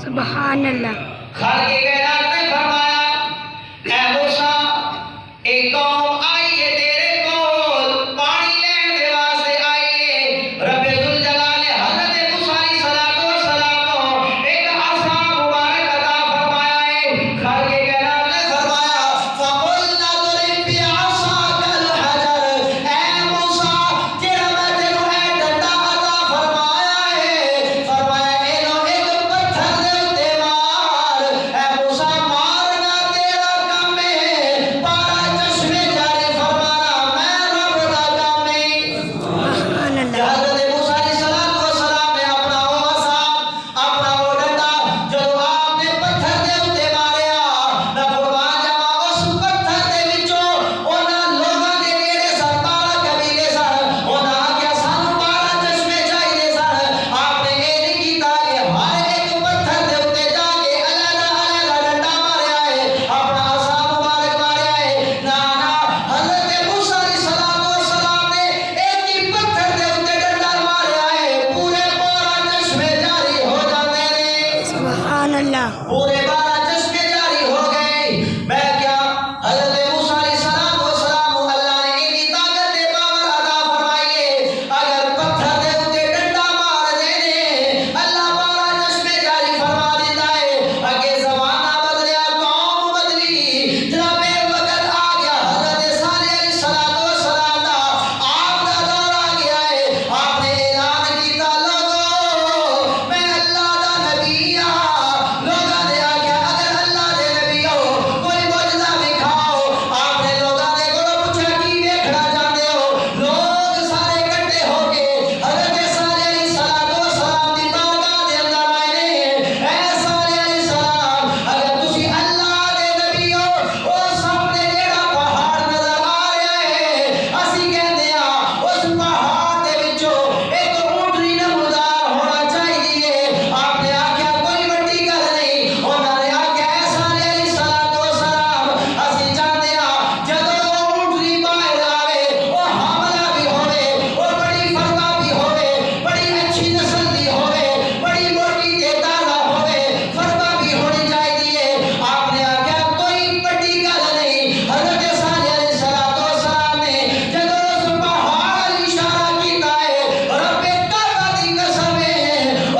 سبحان اللہ. خالق کائنات نے فرمایا اے موسیٰ ایک قوم آئی ہے تیرے کول پانی لین دے واسطے آئی ہے. رب ذوالجلال نے حضرت موسیٰ علیہ السلام کو ایک عصا مبارک عطا فرمایا ہے. خالق کائنات نے فرمایا فَقُلْنَا اضْرِب بِّعَصَاكَ الْحَجَرَ. اے موسیٰ جڑا میں تینوں اے ڈنڈا عطا فرمایا ہے فرمایا اینو ایک پتھر دے اُتے مار. اے موسیٰ مارنا تیرا کم ہے پارا چشمے جاری فرمانا میں رب دا کم ہے. سبحان اللہ. حضرت موسیٰ علیہ السلام نے اپنا وہ عصا اپنا وہ ڈنڈا جدو آپ نے پتھر دے اُتے ماریا میں قربان جاواں اس پتھر دے وچوں انہاں لوگاں دے کیڑے سن 12 قبیلے سن. انہاں آکھیا سانوں 12 چشمے چاہیے سن. آپ نے یہ نہیں کیتا کہ ہر ایک پتھر دے اُتے جا کے علیحدہ ڈنڈا ماریا ہے اپنا عصا مبارک ماریا ہے. نا حضرت موسیٰ علیہ السلام نے ایک ہی پتھر دے اُتے ڈنڈا ماریا ہے پورے 12 چشمے جاری ہو جاتے ہیں. سبحان اللہ. پورے 12 چشمے جاری ہو گئے. میں کیا حضرت موسیٰ علیہ السلام اللہ نے اتنی طاقت دے پاور عطا فرمائی ہے اگر پتھر دے اُتے ڈنڈا مار دینے اللہ 12 چشمے جاری فرما دیتا ہے. اگے زمانہ بدلیا قوم بدلی جناب وقت آ گیا حضرت صالح علیہ السلام دا آپ دا دور آ گیا ہے. آپ نے اعلان کیتا لوگو میں اللہ دا نبی ہاں. لوگاں نے آکھیا اگر اللہ دے نبی ہو کوئی معجزہ دکھاؤ. آپ نے لوگاں دے کولوں پوچھا کی ویکھنا چاہندے ہو. لوگ سارے اکٹھے ہو کے حضرت صالح علیہ السلام دی بارگاہ دے اندر آئے نے. اے صالح علیہ السلام اگر تسی اللہ دے نبی ہو او سامنے جیڑا پہاڑ نظر آ رہا ہے اسی کہندے ہاں اس پہاڑ دے وچوں ایک اونٹنی نمودار ہونا چاہیے. آپ نے آکھیا کوئی وڈی گل نہیں. انہاں نے آکھیا اے صالح علیہ السلام اسی چاہندے ہاں جدوں اونٹنی باہر آوے او حاملہ بھی ہوے او بڑی فرما بھی ہوے بڑی اچھی نسل دی ہوے بڑی موٹی تے تازہ ہوے فرما بھی ہونی چاہیے. آپ نے آکھیا کوئی بڑی گل نہیں. حضرت صالح علیہ السلام نے جدوں اس پہاڑ ال اشارہ کیتا ہے رب کعبہ دی قسم ہے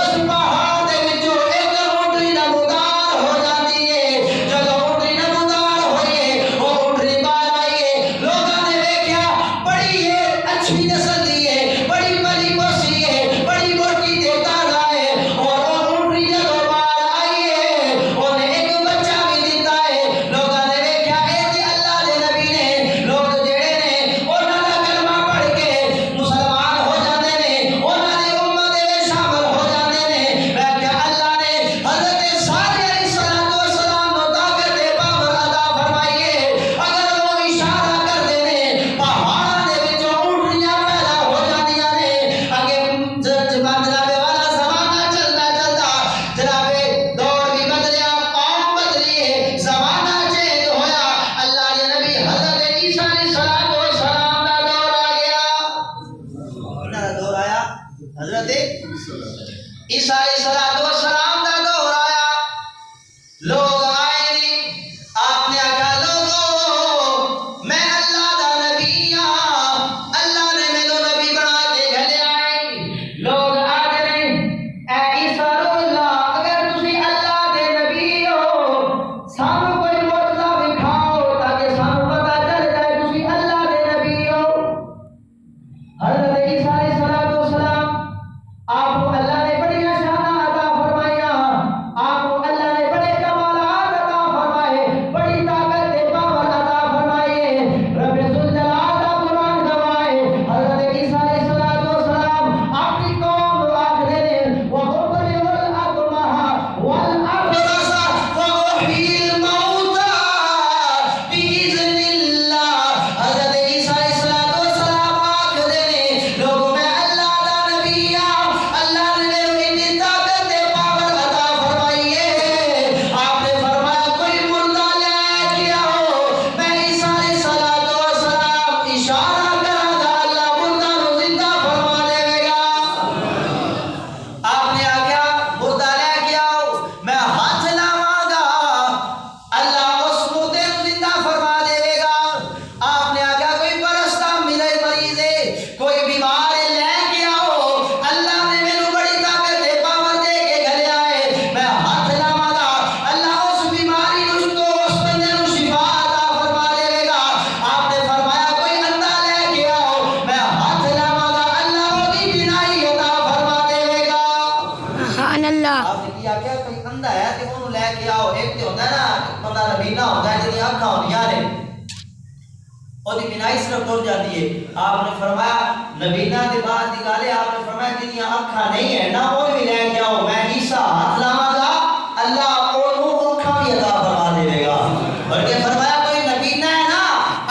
اس پہاڑ دے وچوں ایک اونٹنی نمودار ہو جاتی ہے. جدوں اونٹنی نمودار ہوئی ہے او اونٹنی باہر آئی ہے. لوگاں نے ویکھیا بڑی ہے اچھی نسل دی ہے بڑی بلی پوسی ہے بڑی موٹی تے تازہ ہے. اور او اونٹنی جدوں باہر آئی ہے اونے ایک بچہ بھی دتا ہے. لوگاں نے ویکھیا اے تے اللہ دے نبی نے. لوگ جڑے نے انہاں دا کلمہ پڑھ کے مسلمان ہو جاندے نے انہاں دی امت دے وچ شامل ہو جاندے نے. میں کیا اللہ نے حضرت صالح علیہ السلام نو طاقت دے پاور عطا فرمائی ہے. اگر وہ اشارہ کر دے نے پہاڑاں دے وچوں اونٹنیاں پیدا ہو جاندیاں نے. اگے جناب والا زمانہ چلدا جناب دور بھی بدلیا قوم بدلی ہے زمانہ چینج ہویا. اللہ دے نبی حضرت عیسیٰ علیہ السلام دا دور آ گیا. انہاں دا دور آیا حضرت عیسیٰ علیہ السلام دا دور آیا. لوگ آئے نہیں. آپ نے آکھا لوگو میں اللہ دا نبی ہاں اللہ نے مینوں نبی بنا کے گھلیا ہے. لوگ آکھدے نے اے عیسیٰ روح اللہ اگر تسی اللہ دے نبی ہو سانوں کوئی معجزہ دکھاؤ تاکہ سانوں پتہ چل جائے تسی اللہ دے نبی ہو. حضرت عیسیٰ علیہ السلام آپ کو اللہ نے بڑی شان عطا اور بنائی صرف ٹر جاتی ہے. آپ نے فرمایا نبینا کے بعد نکالے. آپ نے فرمایا کہ یہ آنکھاں نہیں ہے نہ اور بھی لے کے آؤ میں عیسیٰ ہاتھ لاواں گا اللہ اور وہ آنکھاں بھی عطا فرما دے گا. بلکہ فرمایا کوئی نبینا ہے نا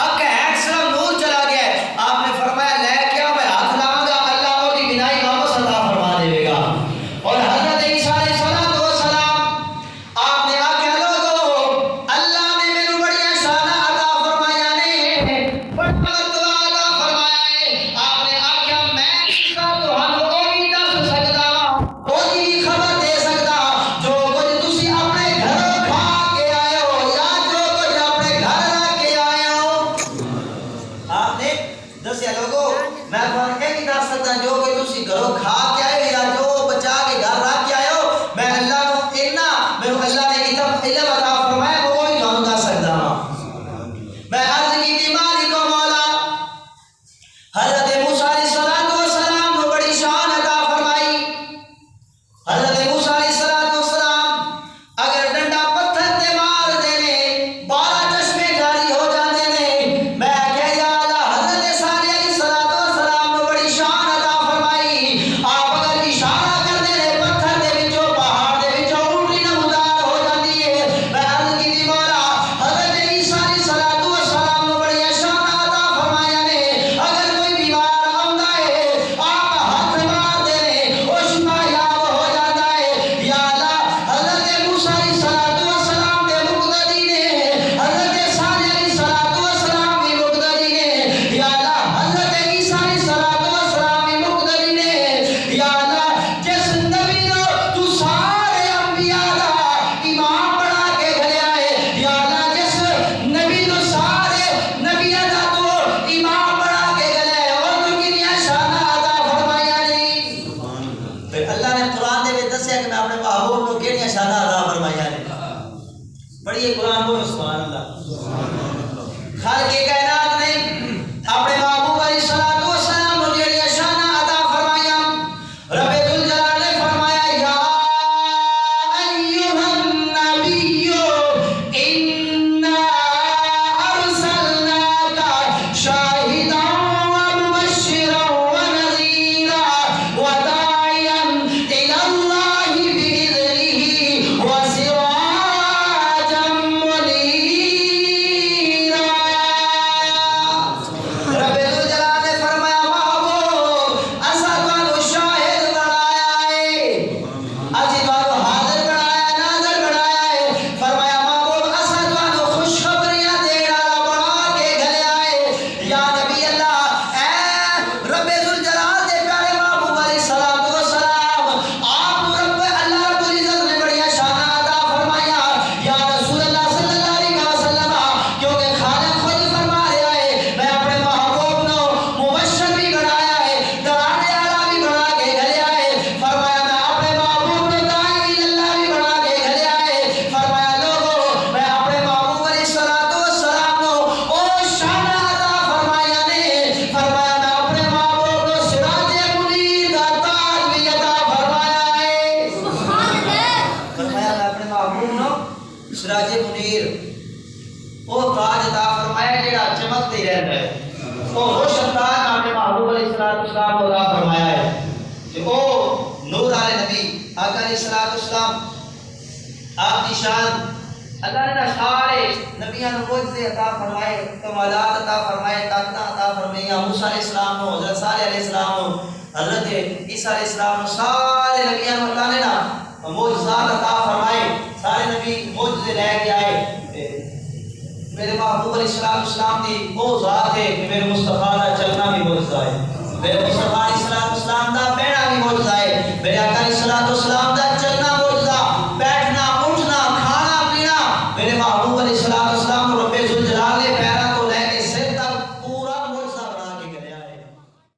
اک ہے صرف نور چلا گیا ہے. آپ نے فرمایا لے کے آؤ میں ہاتھ لاواں گا اللہ اور بھی بنائی واپس عطا فرما دے گا. اور حضرت عیسیٰ علیہ السلام آپ نے آکھیا لوگو اللہ نے مینوں بڑی شان عطا فرمایا نے بڑا مرتبہ عطا فرمایا ہے. آپ نے آکھیا میں عیسیٰ تہانوں او بھی دس سکدا وا او بھی خبر دے سکدا جو کچھ تسی اپنے گھر کھا کے آئے ہو یا جو کچھ اپنے گھر رکھ کے آئے ہو. آپ نے دسیا لوگو میں تھانوں یہ نہیں دس سکدا جو کچھ تسی گھروں کھا کے آئے ہو یا جو بچا کے گھر رکھ کے آئے ہو میں اللہ کو اتنا میرے اللہ نے علم عطا فرمایا وہ بھی تھانوں دس سکدا ہاں. میں عرض کی مالک و مولا حضرت موسیٰ علیہ السلام کو بڑی شان عطا فرمائی. حضرت موسیٰ علیہ السلام اگر ڈنڈا پتھر تے مار دینے 12 چشمے جاری ہو جاندے نے. میں کہہ یا اللہ حضرت صالح علیہ السلام کو بڑی شان عطا فرمائی. آپ اگر اشارہ کر دینے پتھر دے وچوں پہاڑ دے وچوں اونٹی نمودار ہو جاندی ہے. میں عرض کی مولا حضرت عیسیٰ علیہ السلام کو بڑی شان عطا فرمایا نے. اگر کوئی بیمار آندا ہے آپ ہاتھ مار دینے او شفا یاب ہو جاتا ہے. یا اللہ حضرت موسیٰ علیہ السلام دے مقتدی نے حضرت صالح علیہ السلام بھی مقتدی نے. یا اللہ حضرت عیسیٰ علیہ السلام بھی مقتدی نے. یا اللہ جس نبی نو تو سارے انبیاء دا امام بنا کے گھلیا ہے. یا اللہ جس نبی نو سارے نبیاں دا تو امام بنا کے گھلیا ہے اور تو کنیا شان عطا فرمایا نہیں. پھر اللہ نے قرآن دے وچ دسیا کہ میں اپنے محبوب کو کیڑیاں شان عطا فرمایا نے. پڑھیے قرآن کو سبحان اللہ. خالق کائنات نے اپنے محبوب علیہ السلام کو جڑیاں شان عطا فرمایا. رب ذوالجلال نے فرمایا یا ایھا النبی انا ارسلناک شاہدا ومبشرا ونذیرا وداعیا الی اللہ باذنہ وسراجا منیرا. رب ذوالجلال نے فرمایا محبوب اسا تانوں شاہد بنایا ہے اسی تانوں حاضر بنایا ناظر بنایا ہے. فرمایا محبوب اسا تانوں خوشخبریاں دین والا بنا کے گھلیا ہے. یا نبی اللہ اے رب ذوالجلال دے پیارے محبوب علیہ السلام آپ کو رب اللہ رب العزت نے بڑی شان عطا فرمایا. یا رسول اللہ صلی اللہ علیہ وسلم کیونکہ خالق خود فرما رہا ہے میں اپنے محبوب نو مبشر بھی بنایا ہے ڈرانے والا بھی بنا کے گھلیا ہے. فرمایا میں اپنے محبوب نو داعی اللہ بھی بنا کے گھلیا ہے. فرمایا لوگو میں اپنے محبوب علیہ السلام نو او شان عطا فرمایا نے. فرمایا میں اپنے محبوب نو سراج منیر دا تاج بھی عطا فرمایا ہے. فرمایا میں اپنے محبوب نو سراج منیر او تاج عطا فرمایا جڑا چمکتا ہی رہتا ہے. او روشن تاج اپنے محبوب علیہ السلام کو عطا فرمایا ہے کہ او نور والے نبی آقا علیہ السلام آپ کی شان اللہ نے سارے نبیوں کو معجزے عطا فرمائے کمالات عطا فرمائے طاقتاں عطا فرمائے. موسیٰ علیہ السلام کو حضرت صالح علیہ السلام کو حضرت عیسیٰ علیہ السلام سارے نبیوں کو اللہ نے نا معجزات عطا فرمائے. سارے نبی معجزے لے کے آئے. میرے محبوب علیہ السلام دی وہ ذات ہے کہ میرے مصطفیٰ کا چلنا بھی معجزہ ہے. میرے مصطفیٰ علیہ السلام